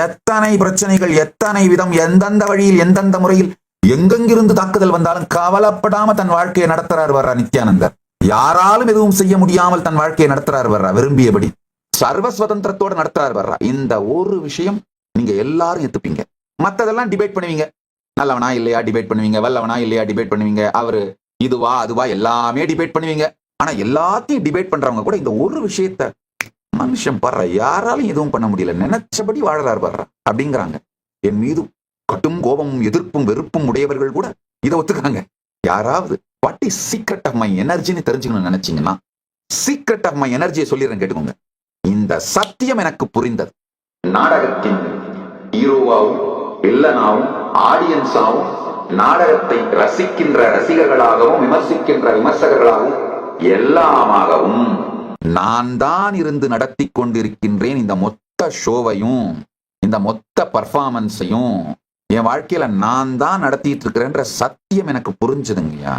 எத்தனை பிரச்சனைகள், எத்தனை விதம், எந்தெந்த வழியில், எந்தெந்த முறையில், எங்கெங்கிருந்து தாக்குதல் வந்தாலும் கவலைப்படாம தன் வாழ்க்கையை நடத்துறாரு வர்றா நித்யானந்தர். யாராலும் எதுவும் செய்ய முடியாமல் தன் வாழ்க்கையை நடத்துறாரு வர்றா, விரும்பியபடி சர்வ சுதந்திரத்தோட நடத்துறாரு வர்றா. இந்த ஒரு விஷயம் நீங்க எல்லாரும் ஏத்துப்பீங்க. மத்ததெல்லாம் டிபேட் பண்ணுவீங்க. நல்லவனா இல்லையா டிபேட் பண்ணுவீங்க, வல்லவனா இல்லையா டிபேட் பண்ணுவீங்க, அவரு இதுவா அதுவா எல்லாமே டிபேட் பண்ணுவீங்க. ஆனா எல்லாத்தையும் டிபேட் பண்றவங்க கூட இந்த ஒரு விஷயத்த மனுஷன் படுற யாராலும் எதுவும் பண்ண முடியல, நினைச்சபடி வாழறாரு படுற அப்படிங்கிறாங்க. என் மீது கட்டும் கோபமும் எதிர்ப்பும் வெறுப்பும் உடையவர்கள் கூட இதை ஒத்துக்காங்க. யாராவது what is secret of my எனர்ஜின்னு தெரிஞ்சுக்கணும்னு நினைச்சீங்கன்னா சீக்ரெட் ஆஃப் மை எனர்ஜியை சொல்லிடுறேன், கேட்டுக்கோங்க. இந்த சத்தியம் எனக்கு புரிந்தது. நாடகத்தின் ஹீரோவாவும் வில்லனாவும் ஆடியன்ஸாவும் நாடகத்தை ரசிக்கின்ற ரசிகர்களாகவும் விமர்சிக்கின்ற விமர்சகர்களாகவும் எல்லாமாகவும் நான் தான் இருந்து நடத்தி கொண்டிருக்கின்றேன். இந்த மொத்த ஷோவையும் இந்த மொத்த பர்ஃபார்மன்ஸையும் என் வாழ்க்கையில நான் தான் நடத்திட்டு இருக்கிறேன்ற சத்தியம் எனக்கு புரிஞ்சுதுங்கய்யா.